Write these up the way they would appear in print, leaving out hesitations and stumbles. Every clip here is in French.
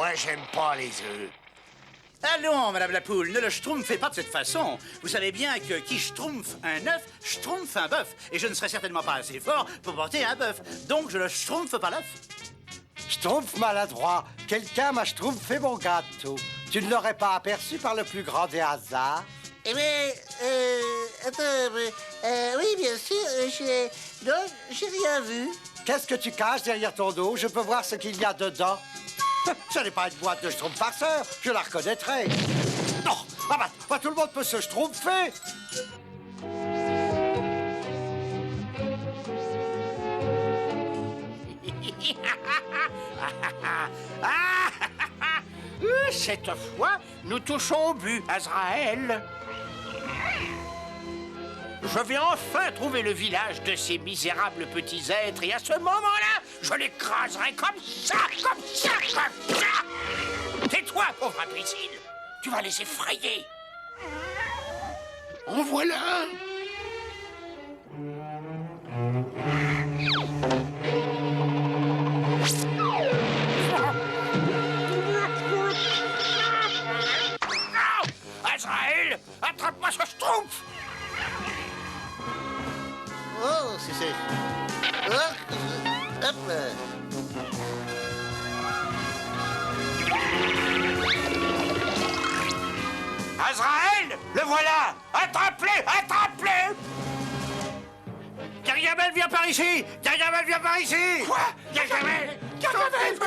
Moi, j'aime pas les œufs. Allons, Madame la Poule, ne le schtroumpfez pas de cette façon. Vous savez bien que qui schtroumpfe un œuf, schtroumpfe un bœuf. Et je ne serai certainement pas assez fort pour porter un bœuf. Donc je ne schtroumpfe pas l'œuf. Schtroumpf maladroit, quelqu'un m'a schtroumpfé mon gâteau. Tu ne l'aurais pas aperçu par le plus grand des hasards? Eh bien, oui, bien sûr, non, j'ai rien vu. Qu'est-ce que tu caches derrière ton dos? Je peux voir ce qu'il y a dedans. Ce n'est pas une boîte de schtroumpf farceur, je la reconnaîtrai. Non, tout le monde peut se schtroumpfer. Cette fois, nous touchons au but, Azraël. Je vais enfin trouver le village de ces misérables petits êtres et à ce moment-là, je l'écraserai comme ça, comme ça, comme ça. Tais-toi, pauvre imbécile. Tu vas les effrayer. En voilà un. Azraël, attrape-moi ce schtroumpf. Oh, c'est... Hop là. Azraël, le voilà. Attrape-le, attrape-le. Gargamel, viens par ici. Gargamel, viens par ici. Quoi? Gargamel! Gargamel!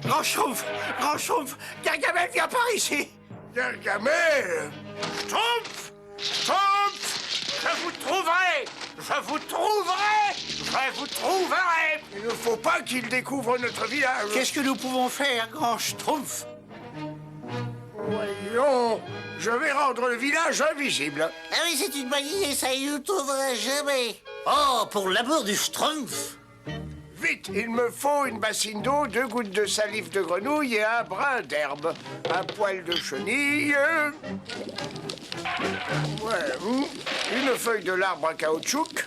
Grand Schtroumpf, Gargamel, viens par ici. Gargamel! Schtroumpf! Schtroumpf! Je vous trouverai! Je vous trouverai! Je vous trouverai! Il ne faut pas qu'il découvre notre village. Qu'est-ce que nous pouvons faire, Grand Schtroumpf? Voyons, je vais rendre le village invisible. Ah oui, c'est une bonne idée, ça y nous trouvera jamais. Oh, pour l'amour du Schtroumpf. Vite, il me faut une bassine d'eau, 2 gouttes de salive de grenouille et un brin d'herbe. Un poil de chenille. Ouais, une feuille de l'arbre à caoutchouc.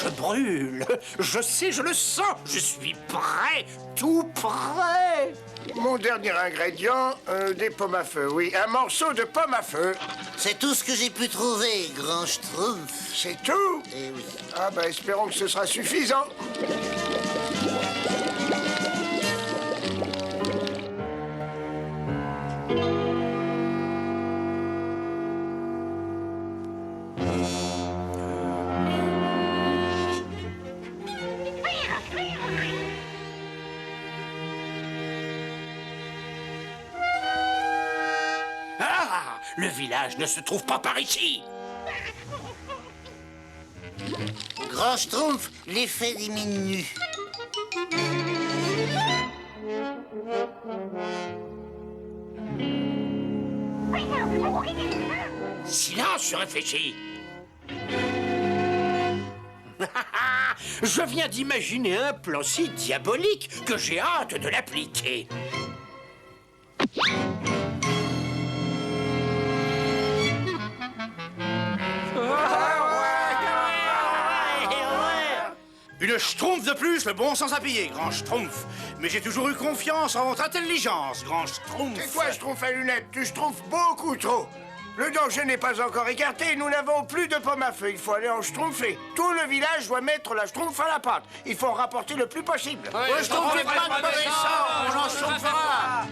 Je brûle. Je sais, je le sens. Je suis prêt, tout prêt. Mon dernier ingrédient, des pommes à feu, oui. Un morceau de pomme à feu. C'est tout ce que j'ai pu trouver, grand Schtroumpf. C'est tout? Eh oui. Ah ben, espérons que ce sera suffisant. Ah! Le village ne se trouve pas par ici. Grand Schtroumpf, l'effet diminue. Silence, je réfléchis. Je viens d'imaginer un plan si diabolique que j'ai hâte de l'appliquer. Une schtroumpf de plus, le bon sens à piller, Grand Schtroumpf. Mais j'ai toujours eu confiance en votre intelligence, Grand Schtroumpf. C'est quoi, Schtroumpf à lunettes? Tu schtroumpfes beaucoup trop. Le danger n'est pas encore écarté, nous n'avons plus de pommes à feu. Il faut aller en schtroumpfer. Tout le village doit mettre la schtroumpf à la pâte. Il faut en rapporter le plus possible. Le schtroumpf n'est pas de mauvais sang, on en schtroumpfera.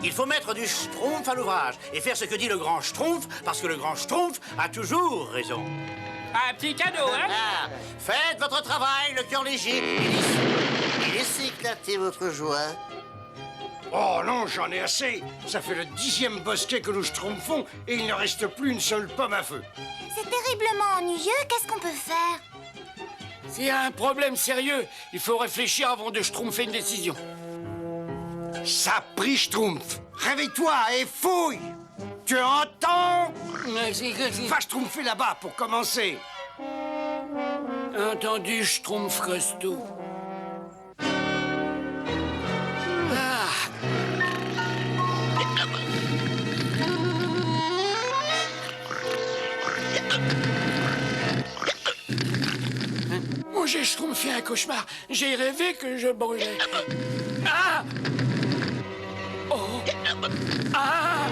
Il faut mettre du schtroumpf à l'ouvrage et faire ce que dit le Grand Schtroumpf, parce que le Grand Schtroumpf a toujours raison. Un petit cadeau, hein? Ah, faites votre travail, le cœur léger. Et laissez éclater votre joie. Oh non, j'en ai assez. Ça fait le 10e bosquet que nous schtroumpfons et il ne reste plus une seule pomme à feu. C'est terriblement ennuyeux, qu'est-ce qu'on peut faire? S'il y a un problème sérieux, il faut réfléchir avant de schtroumpfer une décision. Ça prie schtroumpf. Réveille-toi et fouille. Tu entends? Va schtroumpfer là-bas pour commencer. Entendu, schtroumpf costaud. fait un cauchemar. J'ai rêvé que je brûlais. Ah! Oh! Ah!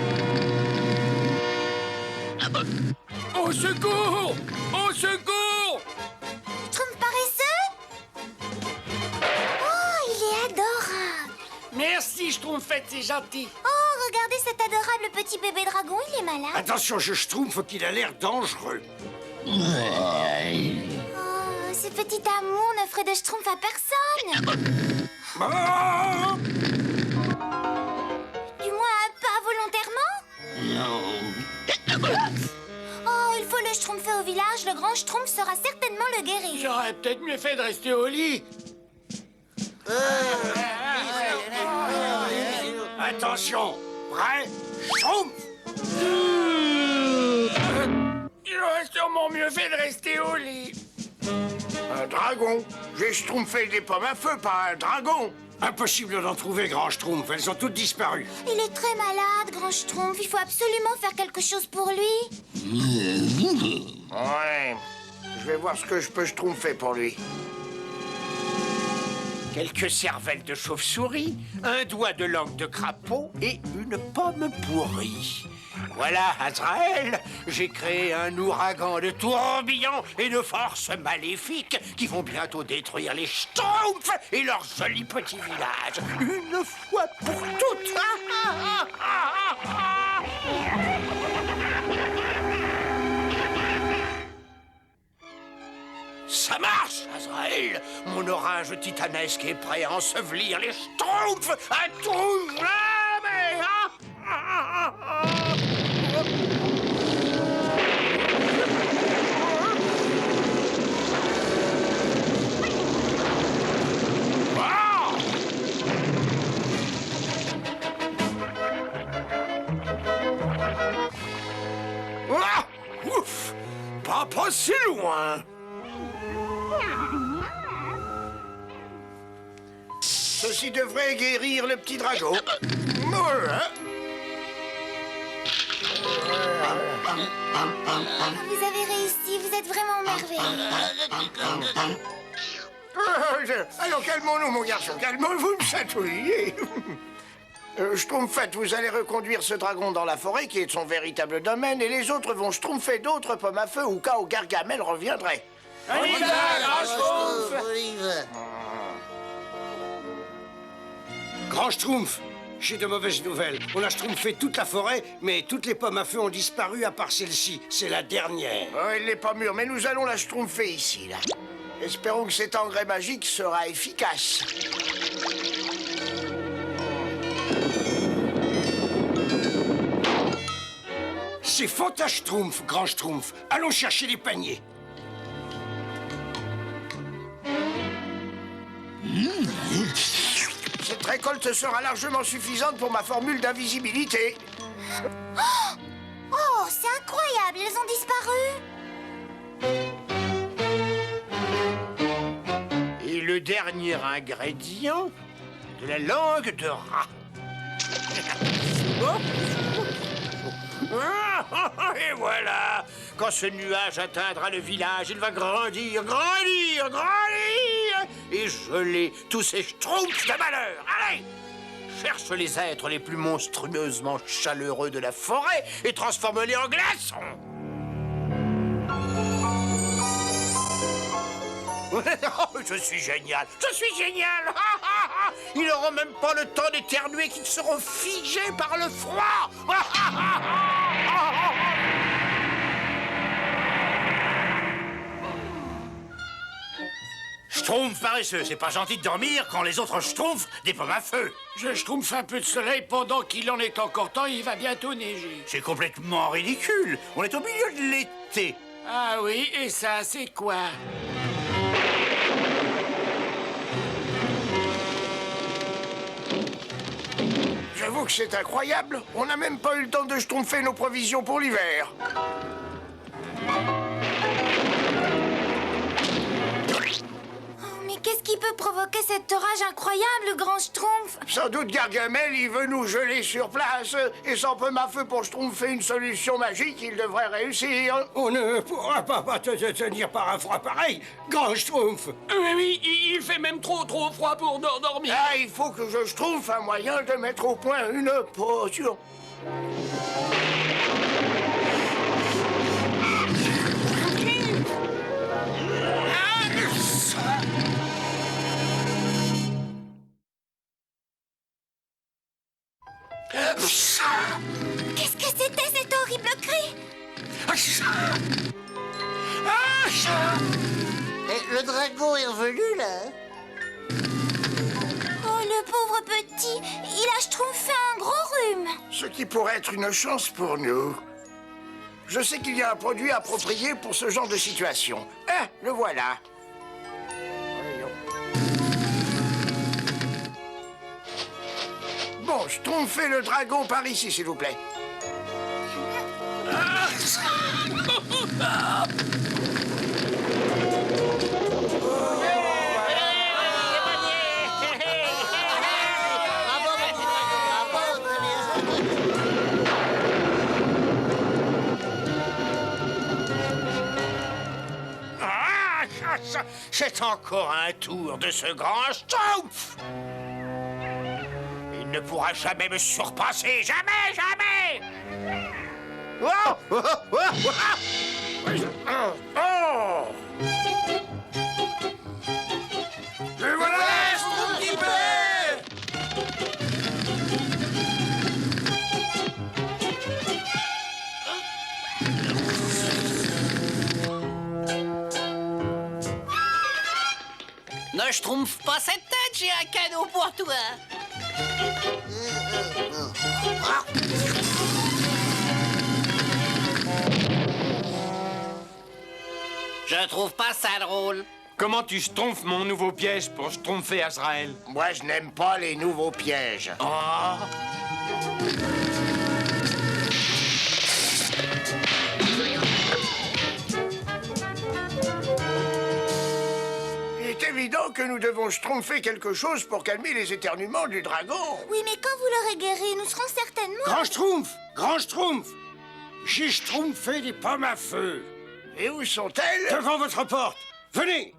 Au secours! Au secours! Schtroumpf paresseux? Oh, il est adorable. Merci, Schtroumpfette, c'est gentil. Oh, regardez cet adorable petit bébé dragon, il est malade. Attention, je Schtroumpf qu'il a l'air dangereux. Oh, ce petit amour ne ferait de Schtroumpf à personne. Oh Du moins, pas volontairement. Oh, il faut le Schtroumpfer au village. Le grand Schtroumpf saura certainement le guérir. J'aurais peut-être mieux fait de rester au lit. Attention, prêt, Schtroumpf. J'aurais sûrement mieux fait de rester au lit. Un dragon. J'ai schtroumpfé des pommes à feu, pas un dragon. Impossible d'en trouver, grand Schtroumpf. Elles ont toutes disparu. Il est très malade, grand Schtroumpf. Il faut absolument faire quelque chose pour lui. Ouais. Je vais voir ce que je peux schtroumpfer pour lui. Quelques cervelles de chauve-souris, un doigt de langue de crapaud et une pomme pourrie. Voilà, Azraël, j'ai créé un ouragan de tourbillons et de forces maléfiques qui vont bientôt détruire les Schtroumpfs et leur joli petit village. Une fois pour toutes. Ça marche, Azraël. Mon orage titanesque est prêt à ensevelir les Schtroumpfs à tout jamais. Ah, ouf, pas si loin. Ceci devrait guérir le petit dragon. Voilà. Vous avez réussi, vous êtes vraiment merveilleux. Alors calmons-nous, mon garçon, calmons-nous, vous me chatouillez. Schtroumpfette, vous allez reconduire ce dragon dans la forêt qui est son véritable domaine et les autres vont schtroumpfer d'autres pommes à feu au cas où Gargamel reviendrait. On y va, grand Schtroumpf! On y va. Grand Schtroumpf, j'ai de mauvaises nouvelles. On a schtroumpfé toute la forêt, mais toutes les pommes à feu ont disparu à part celle-ci. C'est la dernière. Oh, elle n'est pas mûre, mais nous allons la schtroumpfer ici, là. Espérons que cet engrais magique sera efficace. C'est faute à Schtroumpf, grand Schtroumpf. Allons chercher les paniers. Cette récolte sera largement suffisante pour ma formule d'invisibilité. Oh, c'est incroyable, ils ont disparu. Et le dernier ingrédient, de la langue de rat. Et voilà. Quand ce nuage atteindra le village, il va grandir, grandir, grandir et geler tous ces schtroumpfs de malheur. Allez, cherche les êtres les plus monstrueusement chaleureux de la forêt et transforme-les en glaçons. Oh, je suis génial, je suis génial. Ils n'auront même pas le temps d'éternuer qu'ils seront figés par le froid. Schtroumpf paresseux, c'est pas gentil de dormir quand les autres schtroumpfs des pommes à feu. Je schtroumpfe un peu de soleil pendant qu'il en est encore temps, il va bientôt neiger. C'est complètement ridicule. On est au milieu de l'été. Ah oui, et ça, c'est quoi? J'avoue que c'est incroyable. On n'a même pas eu le temps de schtroumpfer nos provisions pour l'hiver. Oh, mais qu'est-ce qui qui peut provoquer cet orage incroyable, le grand Schtroumpf? Sans doute Gargamel, il veut nous geler sur place. Et sans peu ma feu pour Schtroumpfer une solution magique, il devrait réussir. On ne pourra pas te tenir par un froid pareil, grand Schtroumpf. Oui, il fait même trop froid pour dormir. Ah, il faut que je trouve un moyen de mettre au point une potion. Qu'est-ce que c'était cet horrible cri? Et le dragon est revenu, là? Oh, le pauvre petit, il a Schtroumpfé un gros rhume. Ce qui pourrait être une chance pour nous. Je sais qu'il y a un produit approprié pour ce genre de situation. Ah, le voilà. Voyons. Bon, Schtroumpfez le dragon par ici, s'il vous plaît. Bravo, mon petit dragon, bravo, très bien. C'est encore un tour de ce grand Schtroumpf. Il ne pourra jamais me surpasser, jamais, jamais. Oh, oh, oh, oh, oh. Et voilà, Schtroumpf. Ne schtroumpf pas cette tête, j'ai un cadeau pour toi. Je trouve pas ça drôle. Comment tu schtroumpfes mon nouveau piège pour schtroumpfer Azraël? Moi, je n'aime pas les nouveaux pièges. Il est évident que nous devons schtroumpfer quelque chose pour calmer les éternuements du dragon. Oui, mais quand vous l'aurez guéri, nous serons certainement... Grand Schtroumpf, j'ai schtroumpfé des pommes à feu. Et où sont-elles? Devant votre porte. Venez.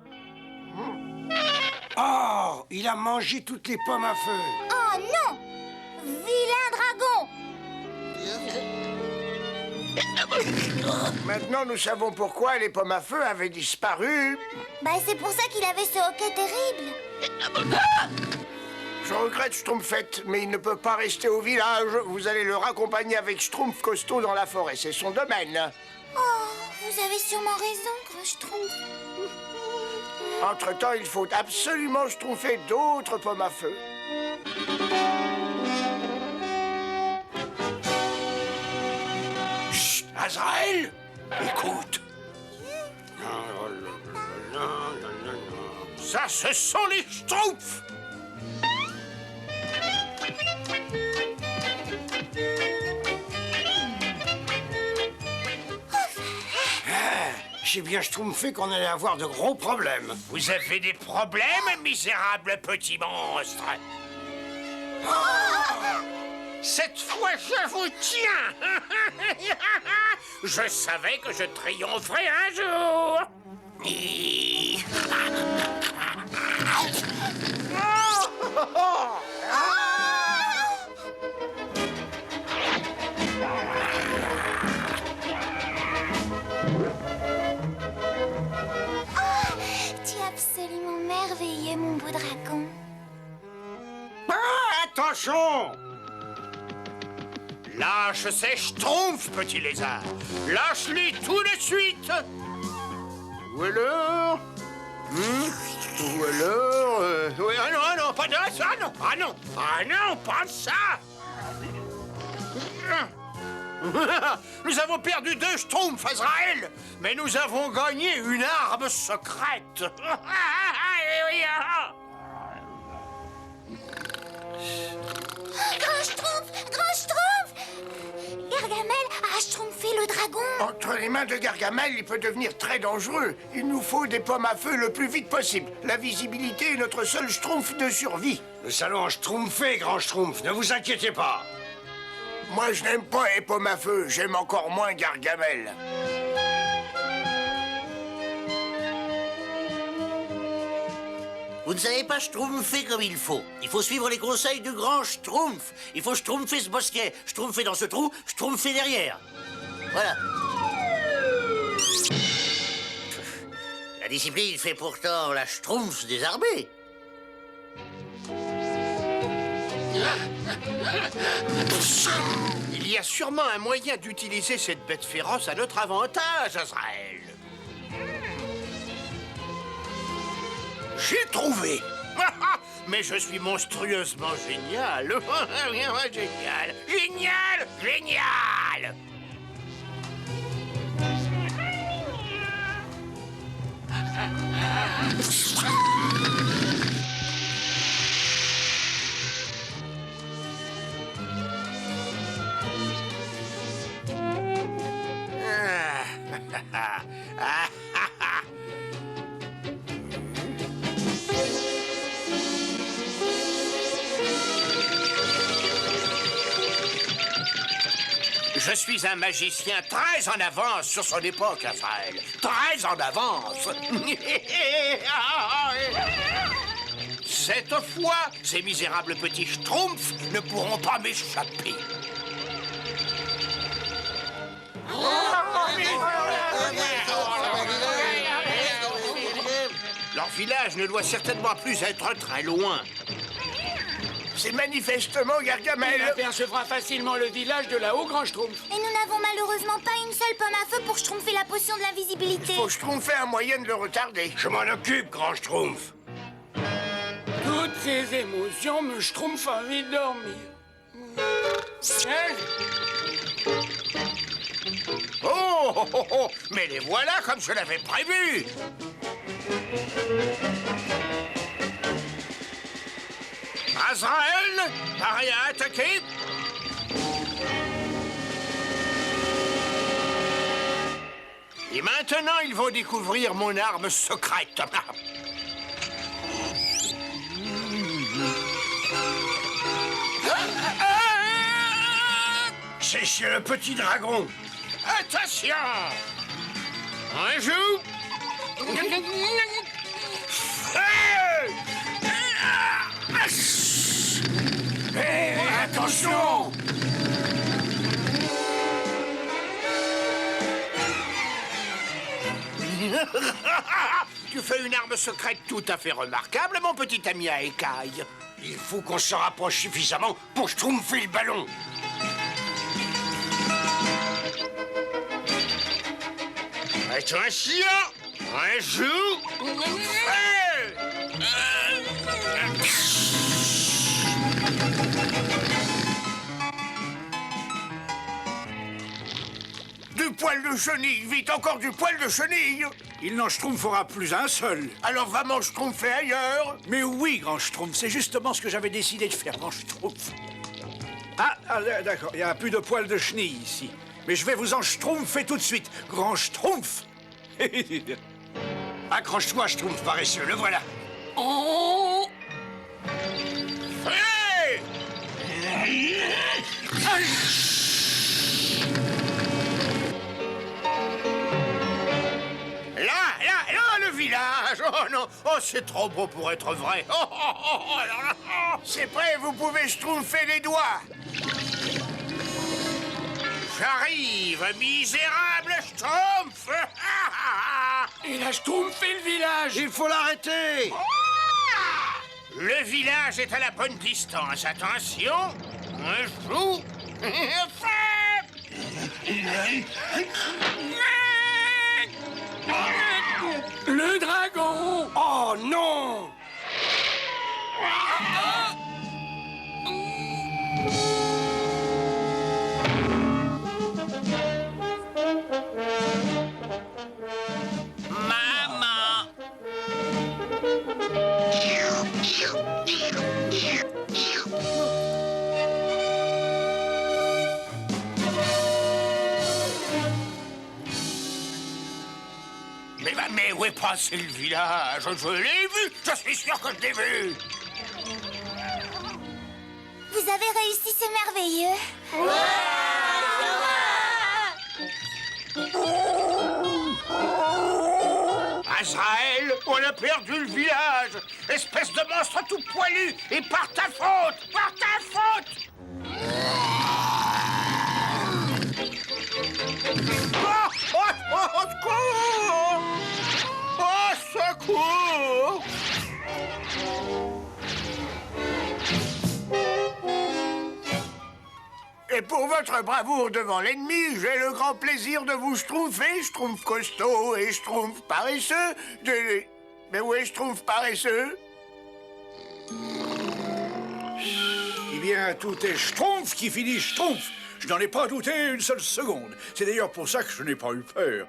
Oh, il a mangé toutes les pommes à feu. Oh non! Vilain dragon! Maintenant, nous savons pourquoi les pommes à feu avaient disparu. Bah, c'est pour ça qu'il avait ce hoquet terrible. Je regrette Schtroumpfette, mais il ne peut pas rester au village. Vous allez le raccompagner avec Schtroumpf Costaud dans la forêt. C'est son domaine. Oh, vous avez sûrement raison, grand Schtroumpf. Entre-temps, il faut absolument schtroumpfer d'autres pommes à feu. Chut, Azraël, écoute. Ça, ce sont les Schtroumpfs. J'ai bien schtroumpfé qu'on allait avoir de gros problèmes. Vous avez des problèmes, misérable petit monstre? Cette fois, je vous tiens. Je savais que je triompherais un jour. Tu es absolument merveilleux, mon beau dragon. Attention! Lâche ces Schtroumpfs, petit lézard. Lâche-les tout de suite. Ou alors... Ou alors... Oui, ah non, pas de ça, non. Ah non, pas de ça. Nous avons perdu 2 Schtroumpfs, Azraël, mais nous avons gagné une arme secrète. Grand Schtroumpf! Grand Schtroumpf! Gargamel a schtroumpfer le dragon. Entre les mains de Gargamel, il peut devenir très dangereux. Il nous faut des pommes à feu le plus vite possible. La visibilité est notre seul schtroumpf de survie. Nous allons schtroumpfer, grand schtroumpf, ne vous inquiétez pas. Moi, je n'aime pas les pommes à feu. J'aime encore moins Gargamel. Vous ne savez pas schtroumpfer comme il faut. Il faut suivre les conseils du grand schtroumpf. Il faut schtroumpfer ce bosquet, schtroumpfer dans ce trou, schtroumpfer derrière. Voilà. La discipline fait pourtant la schtroumpf désarmée. Il y a sûrement un moyen d'utiliser cette bête féroce à notre avantage, Azrael. J'ai trouvé. Mais je suis monstrueusement génial. Génial, génial, génial. Je suis un magicien très en avance sur son époque, Azrael. Très en avance. Cette fois, ces misérables petits schtroumpfs ne pourront pas m'échapper. Leur village ne doit certainement plus être très loin. C'est manifestement Gargamel. Il apercevra facilement le village de là-haut, grand schtroumpf. Et nous n'avons malheureusement pas une seule pomme à feu pour schtroumpfer la potion de l'invisibilité. Faut schtroumpfer un moyen de le retarder. Je m'en occupe, grand schtroumpf. Toutes ces émotions me schtroumpfent envie de dormir. Oh, mais les voilà comme je l'avais prévu. Azrael, prêt à attaquer? Et maintenant, ils vont découvrir mon arme secrète. C'est chez le petit dragon. Attention! Un joue. Attention! Tu fais une arme secrète tout à fait remarquable, mon petit ami à écailles. Il faut qu'on se rapproche suffisamment pour schtroumpfer le ballon. Attention! Un joue. Du poil de chenille, vite, encore du poil de chenille. Il n'en schtroumpfera plus un seul. Alors va m'en schtroumpfer ailleurs. Mais oui, grand schtroumpf, c'est justement ce que j'avais décidé de faire, grand schtroumpf. D'accord, il n'y a plus de poils de chenille ici. Mais je vais vous en schtroumpfer tout de suite, grand schtroumpf. Accroche-toi, schtroumpf paresseux, le voilà. Hey! Là, le village. Oh non, oh c'est trop beau pour être vrai. C'est prêt, vous pouvez schtroumpfer les doigts. J'arrive, misérable schtroumpf. Il a schtroumpfé le village. Il faut l'arrêter. Le village est à la bonne distance. Attention, un joue. Le dragon. Oh non! Maman. Mais où est passé le village? Je l'ai vu, je suis sûr que je l'ai vu. Vous avez réussi, c'est merveilleux. Azraël, on a perdu le village. Espèce de monstre tout poilu. Et par ta faute, par ta faute. Au secours! Au secours! Et pour votre bravoure devant l'ennemi, j'ai le grand plaisir de vous schtroumpfer, schtroumpf costaud et schtroumpf paresseux. Mais où est schtroumpf paresseux? Eh bien, tout est schtroumpf qui finit schtroumpf. Je n'en ai pas douté une seule seconde. C'est d'ailleurs pour ça que je n'ai pas eu peur.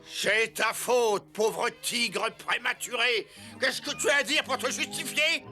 C'est ta faute, pauvre tigre prématuré. Qu'est-ce que tu as à dire pour te justifier?